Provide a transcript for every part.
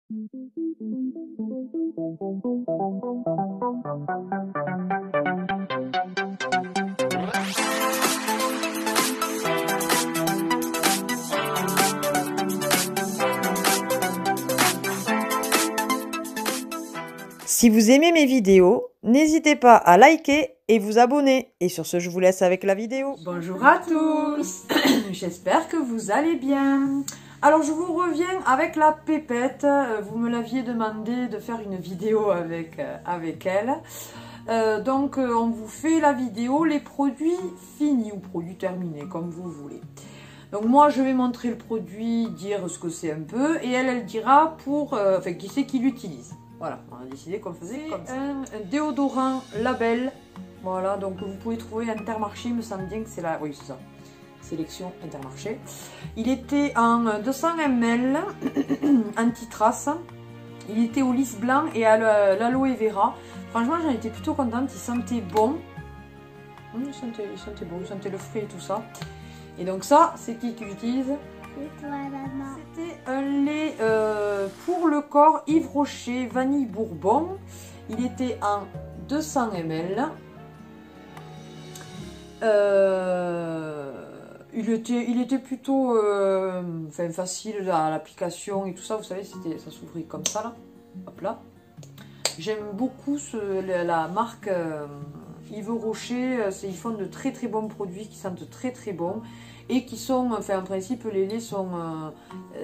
Si vous aimez mes vidéos, n'hésitez pas à liker et vous abonner. Et sur ce, je vous laisse avec la vidéo. Bonjour à tous. J'espère que vous allez bien. Alors, je vous reviens avec la pépette. Vous me l'aviez demandé de faire une vidéo avec elle. Donc, on vous fait la vidéo, les produits finis ou produits terminés, comme vous voulez. Donc, moi, je vais montrer le produit, dire ce que c'est un peu. Et elle dira enfin, qui c'est qui l'utilise. Voilà, on a décidé qu'on faisait comme ça. Un déodorant Label. Voilà, donc vous pouvez trouver Intermarché, il me semble bien que c'est là. Oui, c'est ça. Sélection Intermarché. Il était en 200 ml, anti-trace. Il était au lys blanc et à l'aloe vera. Franchement, j'en étais plutôt contente. Il sentait bon. Il sentait bon, il sentait le fruit et tout ça. Et donc ça, c'est qui l'utilise? C'était un lait pour le corps Yves Rocher vanille bourbon. Il était en 200 ml. Il était plutôt enfin, facile à l'application et tout ça. Vous savez, ça s'ouvrait comme ça là. Hop là. J'aime beaucoup la marque Yves Rocher. Ils font de très très bons produits qui sentent très très bon. Et qui sont, enfin en principe les laits sont,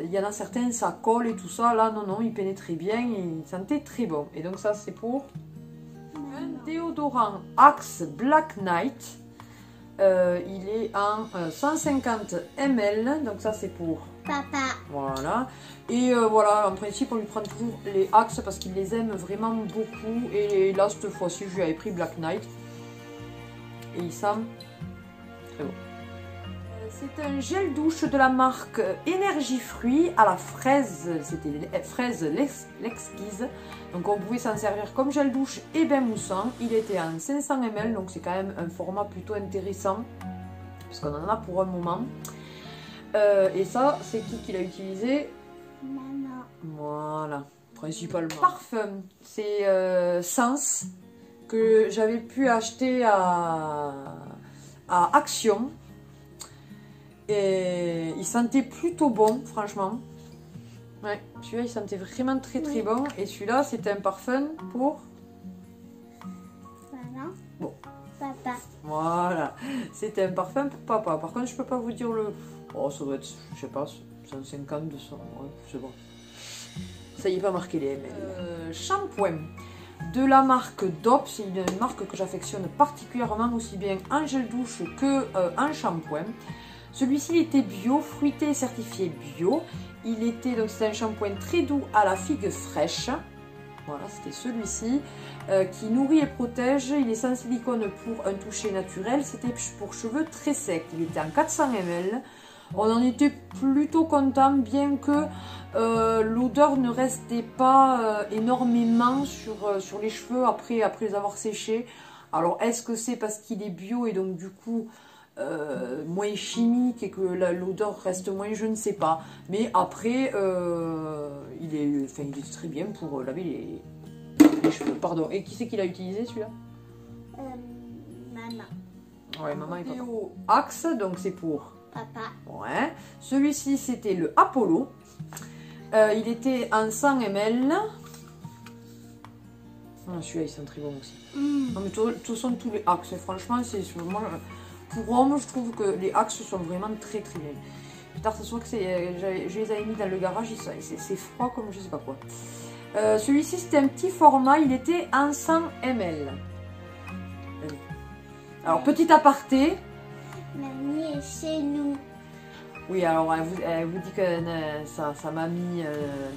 il y en a certains ça colle et tout ça, là non, ils pénétraient bien, ils sentaient très bon. Et donc ça c'est pour un déodorant Axe Black Knight, il est en 150 ml, donc ça c'est pour papa. Voilà, et voilà, en principe on lui prend toujours les Axe parce qu'il les aime vraiment beaucoup, et là cette fois-ci je lui avais pris Black Knight, et il sent très bon. C'est un gel douche de la marque Énergie Fruits à la fraise, c'était fraise l'exquise. Donc on pouvait s'en servir comme gel douche et bain moussant. Il était en 500 ml, donc c'est quand même un format plutôt intéressant, parce qu'on en a pour un moment. Et ça, c'est qui l'a utilisé? Maman. Voilà, principalement. Parfum, c'est Sens, que j'avais pu acheter à Action. Et il sentait plutôt bon, franchement. Ouais, celui-là, il sentait vraiment très très bon. Et celui-là, c'était un parfum pour... Voilà. Bon. Papa. Voilà. C'était un parfum pour papa. Par contre, je peux pas vous dire le... Oh, ça doit être, je sais pas, 150, 200. Ouais, je sais pas. Ça y est pas marqué les ml. Shampoing de la marque DOP. C'est une marque que j'affectionne particulièrement, aussi bien en gel douche que en shampoing. Celui-ci était bio, fruité et certifié bio. Il était donc c'est un shampoing très doux à la figue fraîche. Voilà, c'était celui-ci qui nourrit et protège. Il est sans silicone pour un toucher naturel. C'était pour cheveux très secs. Il était en 400 ml. On en était plutôt content, bien que l'odeur ne restait pas énormément sur les cheveux après les avoir séchés. Alors, est-ce que c'est parce qu'il est bio et donc du coup... moins chimique et que l'odeur reste moins, je ne sais pas, mais après il est très bien pour laver les cheveux. Pardon, et qui c'est qui l'a utilisé celui-là? Maman. Ouais, maman et papa. Axe, donc c'est pour Papa. Ouais, celui-ci c'était le Apollo, il était en 100 ml. Celui-là il sent très bon aussi. Non mais de toute façon tous les Axe, franchement c'est moi. Pour homme, je trouve que les Axe sont vraiment très très bien. Putain, ça se voit que je les avais mis dans le garage, c'est froid comme je sais pas quoi. Celui-ci, c'était un petit format, il était en 100 ml. Alors, petit aparté. Mamie est chez nous. Oui, alors elle vous dit que sa mamie,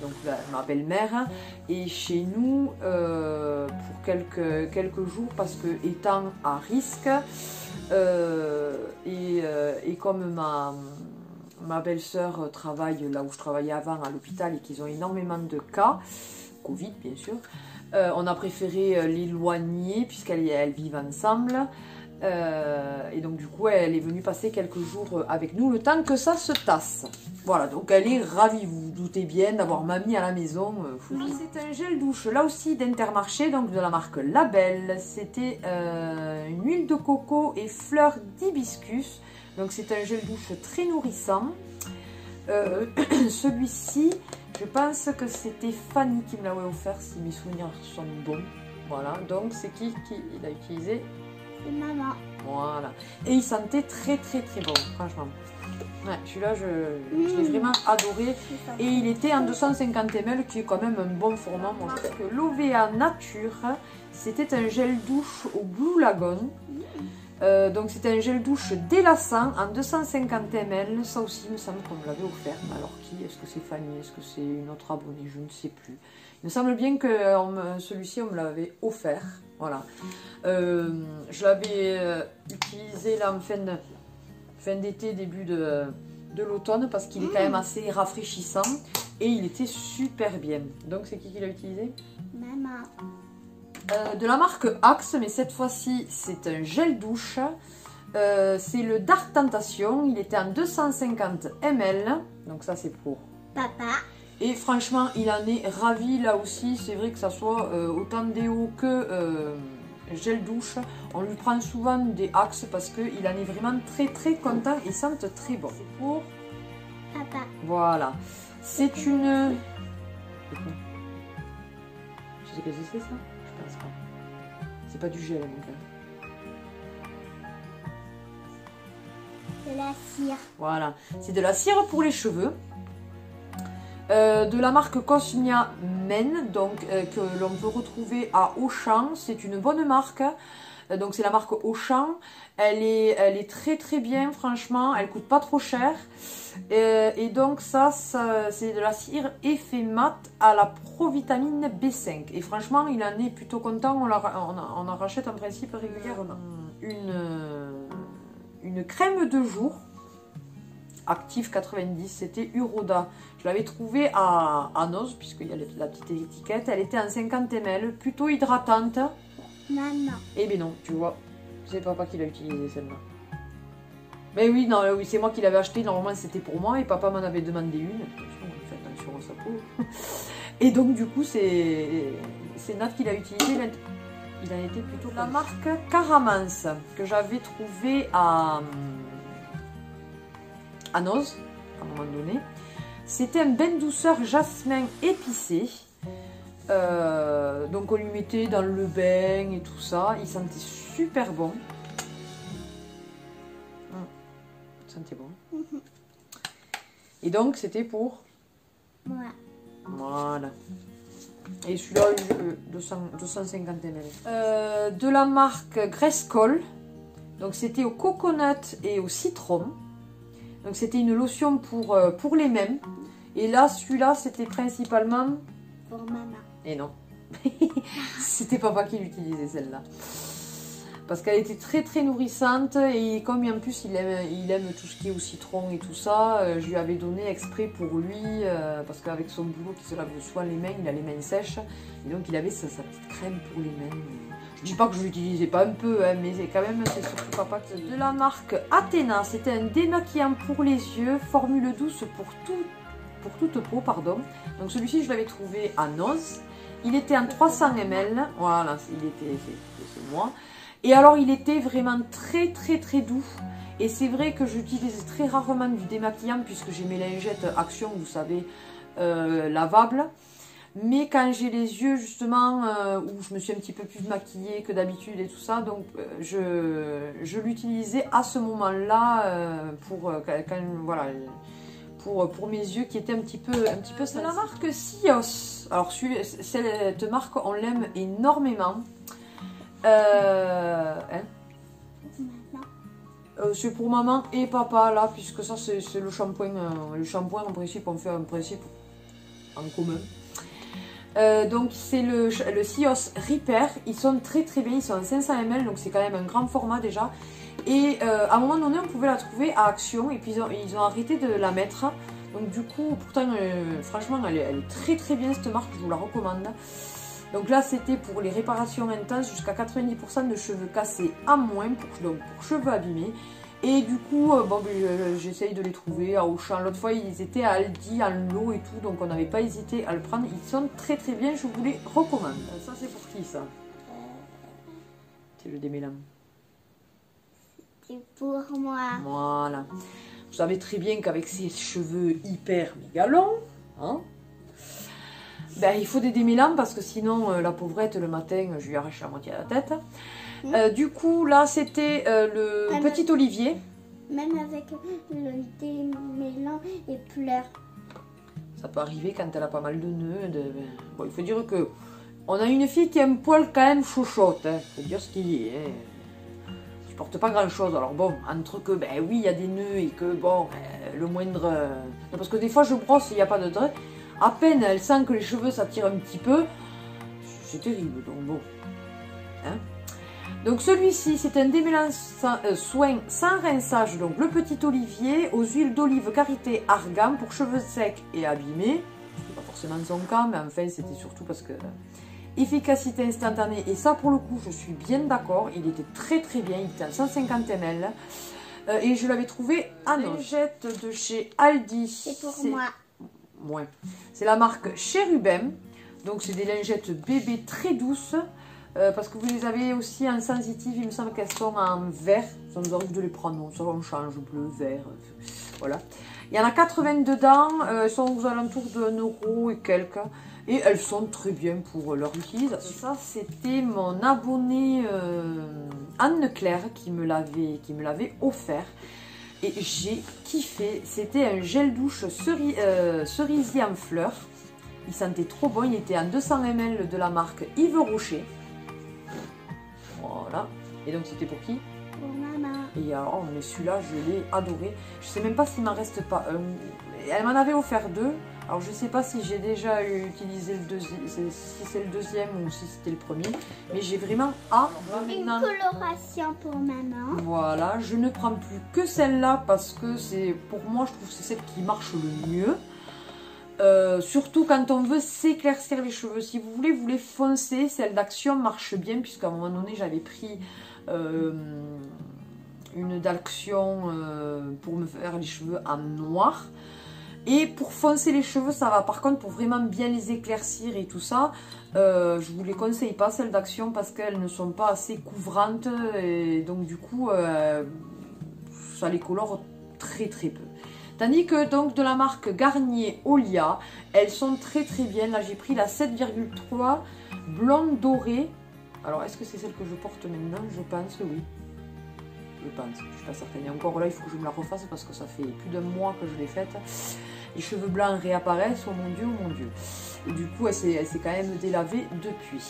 donc ma belle-mère, est chez nous pour quelques jours parce que étant à risque et comme ma belle-sœur travaille là où je travaillais avant à l'hôpital et qu'ils ont énormément de cas, Covid bien sûr, on a préféré l'éloigner puisqu'elles vivent ensemble. Et donc du coup elle est venue passer quelques jours avec nous le temps que ça se tasse. Voilà, donc elle est ravie, vous vous doutez bien d'avoir mamie à la maison. C'est un gel douche là aussi d'Intermarché, donc de la marque Label. C'était une huile de coco et fleurs d'hibiscus. Donc c'est un gel douche très nourrissant. Celui-ci, je pense que c'était Fanny qui me l'avait offert si mes souvenirs sont bons. Voilà, donc c'est qui l'a utilisé? C'est maman. Voilà. Et il sentait très bon, franchement. Ouais, celui-là, je l'ai vraiment adoré. Et il était en 250 ml, qui est quand même un bon format. Moi, je trouve que l'Ovea Nature, c'était un gel douche au Blue Lagoon. Donc c'était un gel douche délassant en 250 ml. Ça aussi, il me semble qu'on me l'avait offert. Alors qui? Est-ce que c'est Fanny? Est-ce que c'est une autre abonnée? Je ne sais plus. Il me semble bien que celui-ci, on me l'avait offert. Voilà. Je l'avais utilisé là en fin d'été, début de l'automne, parce qu'il est quand même assez rafraîchissant. Et il était super bien. Donc c'est qui l'a utilisé? Maman. De la marque Axe, mais cette fois-ci c'est un gel douche. C'est le Dark Tentation. Il était en 250 ml. Donc ça c'est pour Papa. Et franchement, il en est ravi là aussi. C'est vrai que ça soit autant déo que gel douche. On lui prend souvent des Axe parce qu'il en est vraiment très content. Il sent très bon. C'est pour Papa. Voilà. C'est une... Tu sais ce que c'est ça? Je pense pas. C'est pas du gel mon gars. De la cire. Voilà. C'est de la cire pour les cheveux. De la marque Cosmia Men, donc que l'on peut retrouver à Auchan. C'est une bonne marque, donc c'est la marque Auchan. Elle est très bien, franchement. Elle coûte pas trop cher. Et donc ça c'est de la cire effet mat à la provitamine B5. Et franchement, il en est plutôt content. On en rachète en principe régulièrement. Une crème de jour Active 90, c'était Uroda. Je l'avais trouvée à Noz, puisqu'il y a la petite étiquette. Elle était en 50 ml, plutôt hydratante. Maman. Eh bien non, tu vois, c'est papa qui l'a utilisée celle-là. Mais oui, non, oui, c'est moi qui l'avais acheté. Normalement, c'était pour moi et papa m'en avait demandé une. Fais attention à sa peau. Et donc, du coup, c'est Nat qui l'a utilisé. Il a été plutôt la marque Caramance, que j'avais trouvé à Noz, à un moment donné. C'était un bain douceur jasmin épicé. Donc on lui mettait dans le bain et tout ça. Il sentait super bon. Il sentait bon. Et donc c'était pour... Moi. Voilà. Et celui-là, 250 ml. De la marque Grayskull. Donc c'était au coconut et au citron. Donc c'était une lotion pour les mêmes. Et là, celui-là, c'était principalement... Pour maman. Et non. C'était papa qui l'utilisait celle-là. Parce qu'elle était très nourrissante. Et comme en plus il aime tout ce qui est au citron et tout ça, je lui avais donné exprès pour lui. Parce qu'avec son boulot qui se lave souvent les mains, il a les mains sèches. Et donc il avait sa petite crème pour les mains. Je dis pas que je l'utilisais pas un peu, hein, mais quand même c'est surtout papa qui... De la marque Athéna, c'était un démaquillant pour les yeux, formule douce pour toute peau, pardon. Donc celui-ci je l'avais trouvé à Noz. Il était en 300 ml, voilà, c'est moi. Et alors il était vraiment très doux. Et c'est vrai que j'utilise très rarement du démaquillant puisque j'ai mes lingettes Action, vous savez, lavables. Mais quand j'ai les yeux justement où je me suis un petit peu plus maquillée que d'habitude et tout ça, donc je l'utilisais à ce moment-là voilà, pour mes yeux qui étaient un petit peu c'est la marque Sios. Alors cette marque on l'aime énormément. C'est pour maman et papa là, puisque ça c'est le shampoing. Le shampoing en principe on fait un principe en commun. Donc c'est le Sios Repair. Ils sont très bien, ils sont en 500 ml, donc c'est quand même un grand format déjà. Et à un moment donné on pouvait la trouver à Action et puis ils ont arrêté de la mettre. Donc du coup pourtant franchement elle est très bien cette marque, je vous la recommande. Donc là, c'était pour les réparations intenses, jusqu'à 90% de cheveux cassés à moins, donc pour cheveux abîmés. Et du coup, bon, j'essaye de les trouver à Auchan. L'autre fois, ils étaient à Aldi, en lot et tout, donc on n'avait pas hésité à le prendre. Ils sont très très bien, je vous les recommande. Ça, c'est pour qui, ça? C'est le démêlant. C'est pour moi. Voilà. Vous savez très bien qu'avec ces cheveux hyper méga longs, hein, ben, il faut des démêlants parce que sinon, la pauvrette, le matin, je lui arrache la moitié de la tête. Du coup, là, c'était le petit Olivier. Même avec le démêlant et pleure. Ça peut arriver quand elle a pas mal de nœuds. Bon, il faut dire que on a une fille qui a un poil quand même chauchotte. Hein. Faut dire ce qu'il y est. Hein. Je porte pas grand chose. Alors bon, entre que, ben oui, il y a des nœuds et que bon, le moindre. Non, parce que des fois, je brosse, il n'y a pas de trait. À peine elle sent que les cheveux s'attirent un petit peu. C'est terrible. Donc bon. Hein. Donc celui-ci, c'est un démêlant soin sans rinçage, donc le petit Olivier, aux huiles d'olive karité argan pour cheveux secs et abîmés. C'est pas forcément son cas, mais enfin c'était surtout parce que efficacité instantanée. Et ça pour le coup, je suis bien d'accord, il était très très bien, il était à 150 ml. Et je l'avais trouvé à lingette de chez Aldi. C'est pour moi. Ouais. C'est la marque Cherubem, donc c'est des lingettes bébés très douces. Parce que vous les avez aussi en sensitive, il me semble qu'elles sont en vert. Ça nous arrive de les prendre, donc ça on change, bleu, vert, voilà. Il y en a 80 dedans, elles sont aux alentours de 1 € et quelques. Et elles sont très bien pour leur utilisation. Ça, c'était mon abonnée Anne-Claire qui me l'avait offert. Et j'ai kiffé. C'était un gel douche cerisier en fleurs. Il sentait trop bon, il était en 200 ml de la marque Yves Rocher. Voilà. Et donc c'était pour qui? Pour maman. Et alors, mais celui-là, je l'ai adoré. Je sais même pas s'il m'en reste pas un. Elle m'en avait offert 2. Alors je sais pas si j'ai déjà utilisé le deuxième, si c'est le deuxième ou si c'était le premier. Mais j'ai vraiment Une coloration pour maman. Voilà, je ne prends plus que celle-là parce que c'est, pour moi, je trouve que c'est celle qui marche le mieux. Surtout quand on veut s'éclaircir les cheveux. Si vous voulez, vous les foncez. Celle d'Action marche bien, puisqu'à un moment donné, j'avais pris une d'Action pour me faire les cheveux en noir. Et pour foncer les cheveux, ça va. Par contre, pour vraiment bien les éclaircir et tout ça, je vous les conseille pas, celles d'Action, parce qu'elles ne sont pas assez couvrantes. Et donc, du coup, ça les colore très très peu. Tandis que donc de la marque Garnier Olia, elles sont très très bien. Là j'ai pris la 7,3 blonde dorée. Alors est-ce que c'est celle que je porte maintenant? Je pense que oui. Je pense, je suis pas certaine. Et encore là il faut que je me la refasse parce que ça fait plus d'un mois que je l'ai faite. Les cheveux blancs réapparaissent, oh mon dieu, oh mon dieu. Et du coup elle s'est quand même délavée depuis.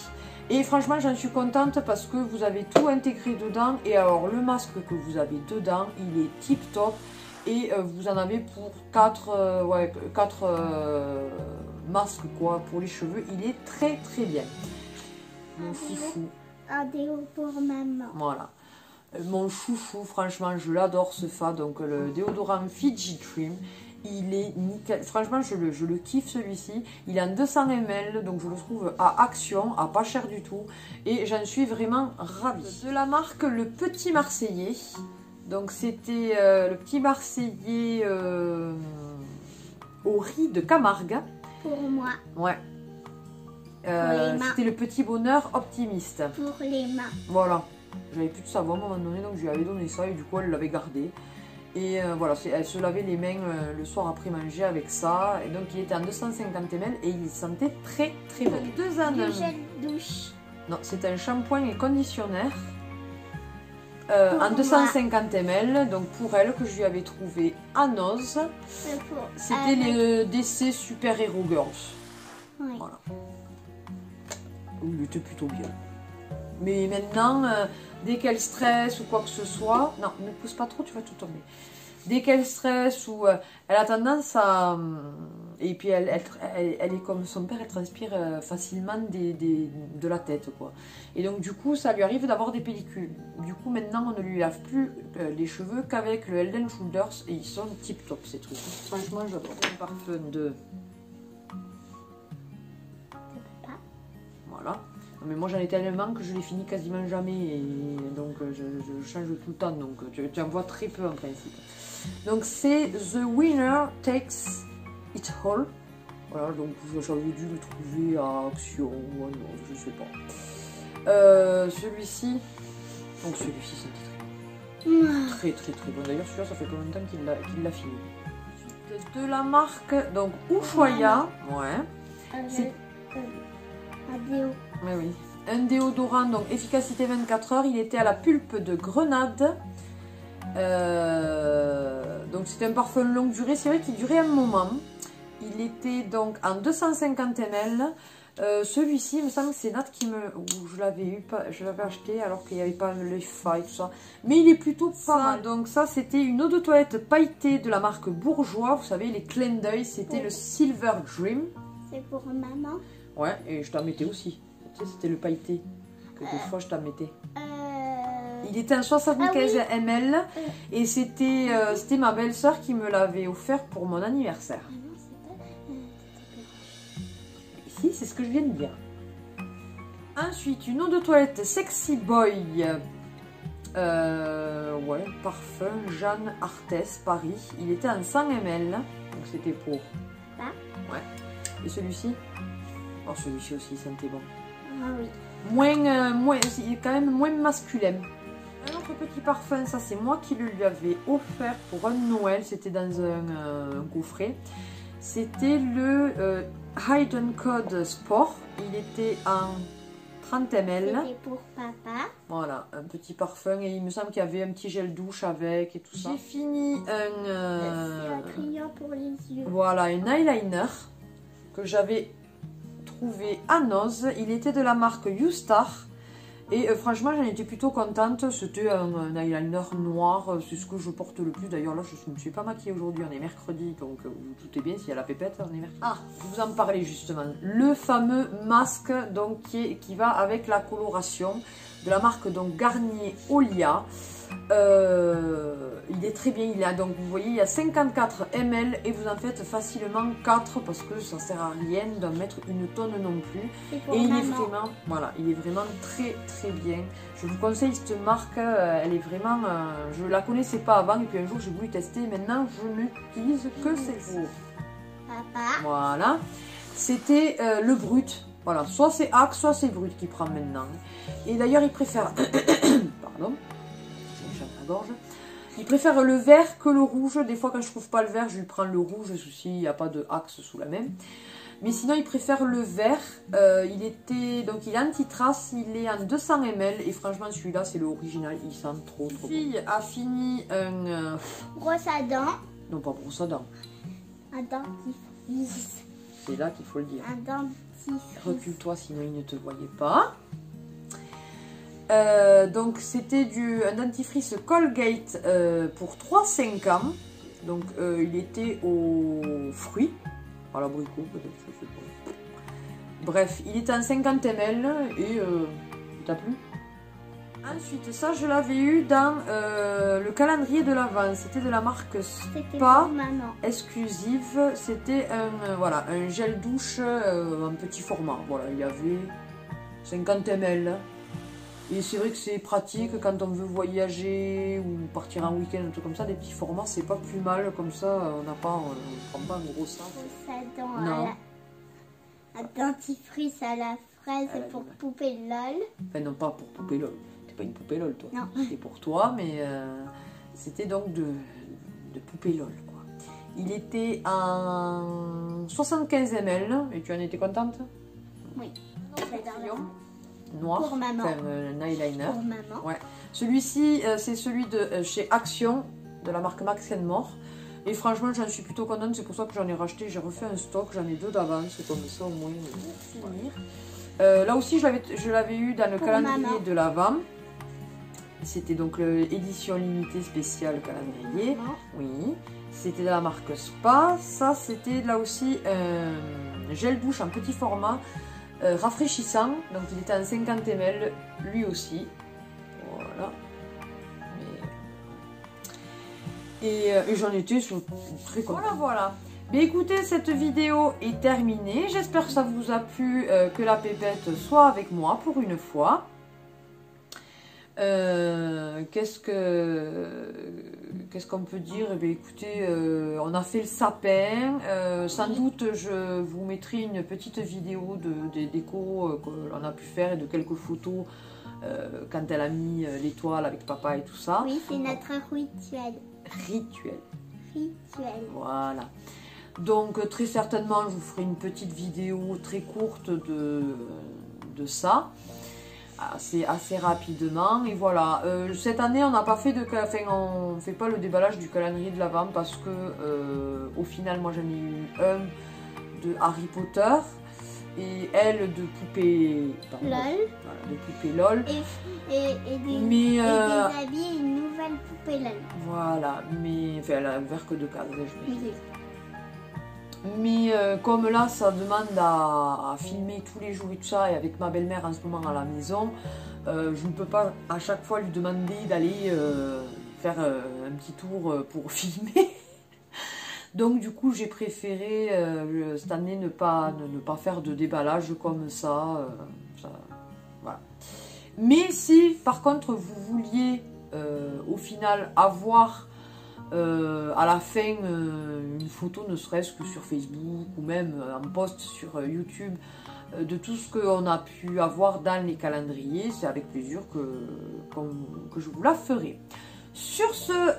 Et franchement j'en suis contente parce que vous avez tout intégré dedans. Et alors le masque que vous avez dedans, il est tip top. Et vous en avez pour 4 masques quoi, pour les cheveux. Il est très très bien. Mon foufou. Un déo pour maman. Voilà. Mon chouchou, franchement, je l'adore ce fa. Donc le déodorant Fiji Trim. Il est nickel. Franchement, je le kiffe celui-ci. Il est en 200 ml. Donc je le trouve à Action, à pas cher du tout. Et j'en suis vraiment ravie. De la marque Le Petit Marseillais. Donc c'était le petit Marseillais au riz de Camargue. Pour moi. Ouais. C'était le petit bonheur optimiste. Pour les mains. Voilà. J'avais plus de savon à un moment donné, donc je lui avais donné ça et du coup elle l'avait gardé. Et voilà, elle se lavait les mains le soir après manger avec ça. Et donc il était en 250 ml et il sentait très très bon. 2 ans. Du gel douche. Non, c'est un shampoing et conditionnaire. En 250 ml, donc pour elle que je lui avais trouvé à Noz, c'était les DC Super Hero Girls. Oui. Voilà. Il était plutôt bien. Mais maintenant, dès qu'elle stresse ou quoi que ce soit, non, ne pousse pas trop, tu vas tout tomber. Dès qu'elle stresse ou elle a tendance à... Et puis elle est comme son père, elle transpire facilement de la tête, quoi. Et donc du coup, ça lui arrive d'avoir des pellicules. Du coup, maintenant, on ne lui lave plus les cheveux qu'avec le Head & Shoulders et ils sont tip top ces trucs. Franchement, j'adore. Un parfum de... Voilà. Mais moi j'en ai tellement que je les finis quasiment jamais et donc je change tout le temps, donc tu en vois très peu en principe. Donc c'est The Winner Takes It All. Voilà, donc j'avais dû le trouver à Action ou à non, je sais pas. Celui-ci, donc celui-ci c'est très bon. D'ailleurs celui-là ça fait pas longtemps qu'il l'a fini. Ensuite, de la marque donc Ushuaïa, ouais. C'est un déo. oui. Un déodorant, donc efficacité 24 heures, il était à la pulpe de grenade. Donc c'était un parfum longue durée, c'est vrai qu'il durait un moment. Il était donc en 250 ml. Celui-ci, il me semble que c'est Nat qui me... je l'avais acheté alors qu'il n'y avait pas les failles, tout ça. Mais il est plutôt pas mal. Donc ça, c'était une eau de toilette pailletée de la marque Bourjois. Vous savez, les clins d'œil, c'était le Silver Dream. C'est pour maman. Ouais, et je t'en mettais aussi. Tu sais, c'était le pailleté que des fois je t'en mettais. Il était en 75 ml et c'était ma belle-sœur qui me l'avait offert pour mon anniversaire. Ici, c'est ce que je viens de dire. Ensuite, une eau de toilette Sexy Boy. Ouais, parfum Jeanne Arthès, Paris. Il était en 100 ml. Donc c'était pour... Ouais. Et celui-ci? Oh, celui-ci aussi, il sentait bon. Ah oui. Il est quand même moins masculin. Un autre petit parfum, ça c'est moi qui le lui avais offert pour un Noël. C'était dans un coffret. C'était le Hidden Code Sport. Il était en 30 ml. C'était pour papa. Voilà, un petit parfum. Et il me semble qu'il y avait un petit gel douche avec et tout ça. J'ai fini Un crayon pour les yeux. voilà, un eyeliner que j'avais trouvé à Noz. Il était de la marque YouStar. Et franchement, j'en étais plutôt contente. C'était un eyeliner noir. C'est ce que je porte le plus. D'ailleurs, là, je ne me suis pas maquillée aujourd'hui. On est mercredi. Donc, vous doutez bien, s'il y a la pépette, on est mercredi. Ah, vous en parlez justement. Le fameux masque donc, qui va avec la coloration de la marque donc, Garnier Olia. Il est très bien, donc vous voyez il y a 54 ml et vous en faites facilement 4 parce que ça sert à rien d'en mettre une tonne non plus. Et il est vraiment, voilà, il est vraiment très bien. Je vous conseille cette marque, elle est vraiment, je la connaissais pas avant et puis un jour j'ai voulu tester et maintenant je n'utilise que ces jours. Papa. Voilà, c'était le brut. Voilà, soit c'est Axe, soit c'est brut qui prend maintenant. Et d'ailleurs il préfère, pardon. Gorge. Il préfère le vert que le rouge. Des fois, quand je trouve pas le vert, je lui prends le rouge s'il n'y a pas de Axe sous la main. Mais sinon, il préfère le vert. Il est anti-trace. Il est en 200 ml. Et franchement, celui-là, c'est le original. Il sent trop bon. La fille a fini un... brosse à dents. Non, pas brosse à dents. Un dentifrice. C'est là qu'il faut le dire. Un dentifrice. Recule-toi, sinon il ne te voyait pas. Donc c'était un dentifrice Colgate pour 3-5 ans. Donc il était aux fruits, à l'abricot peut-être, je sais pas. Bref, il était en 50 ml et t'as plu. Ensuite ça je l'avais eu dans le calendrier de l'Avent. C'était de la marque Spa exclusive. C'était un gel douche en petit format. Voilà, il y avait 50 ml. Et c'est vrai que c'est pratique quand on veut voyager ou partir en week-end, un truc comme ça, des petits formats, c'est pas plus mal, comme ça, on prend pas un gros sac. Non. Un dentifrice à la fraise pour poupée LOL. Enfin non, pas pour poupée LOL, t'es pas une poupée LOL toi. Non. C'était pour toi, mais c'était donc de poupée LOL quoi. Il était en 75 ml, et tu en étais contente? Oui. Noir, pour maman. Enfin, un eyeliner. Pour maman. Ouais. Celui-ci, c'est celui de chez Action, de la marque Max & More. Et franchement, j'en suis plutôt contente, c'est pour ça que j'en ai racheté. J'ai refait un stock, j'en ai 2 d'avance, comme ça au moins finir. Là aussi, je l'avais eu dans le calendrier de l'Avent. C'était donc l'édition limitée spéciale calendrier. Oui. C'était de la marque Spa. Ça, c'était là aussi un gel douche en petit format. Rafraîchissant, donc il était en 50 ml lui aussi, voilà. Et j'en étais très contente. Voilà. Mais écoutez, cette vidéo est terminée. J'espère que ça vous a plu, que la pépette soit avec moi pour une fois. Qu'est-ce qu'on peut dire? Eh bien, écoutez, on a fait le sapin. Sans doute, je vous mettrai une petite vidéo des décos que l'on a pu faire et de quelques photos quand elle a mis l'étoile avec papa et tout ça. Oui, c'est notre rituel. Rituel. Rituel. Voilà. Donc, très certainement, je vous ferai une petite vidéo très courte de ça. Assez rapidement. Et voilà. Cette année, on n'a pas fait on fait pas le déballage du calendrier de l'Avent parce que, au final, moi, j'en ai eu un de Harry Potter et elle de poupée LOL. Voilà, de poupée LOL. Et des habits et une nouvelle poupée LOL. Voilà, mais enfin, elle a ouvert que 2 cases, je me dis. Mais comme là, ça demande à filmer tous les jours et tout ça, et avec ma belle-mère en ce moment à la maison, je ne peux pas à chaque fois lui demander d'aller faire un petit tour pour filmer. Donc du coup, j'ai préféré cette année ne pas faire de déballage comme ça. Voilà. Mais si par contre vous vouliez au final avoir à la fin une photo, ne serait-ce que sur Facebook ou même un post sur YouTube de tout ce qu'on a pu avoir dans les calendriers, c'est avec plaisir que je vous la ferai. Sur ce,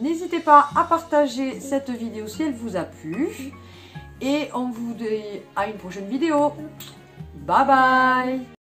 n'hésitez pas à partager cette vidéo si elle vous a plu et on vous dit à une prochaine vidéo. Bye bye.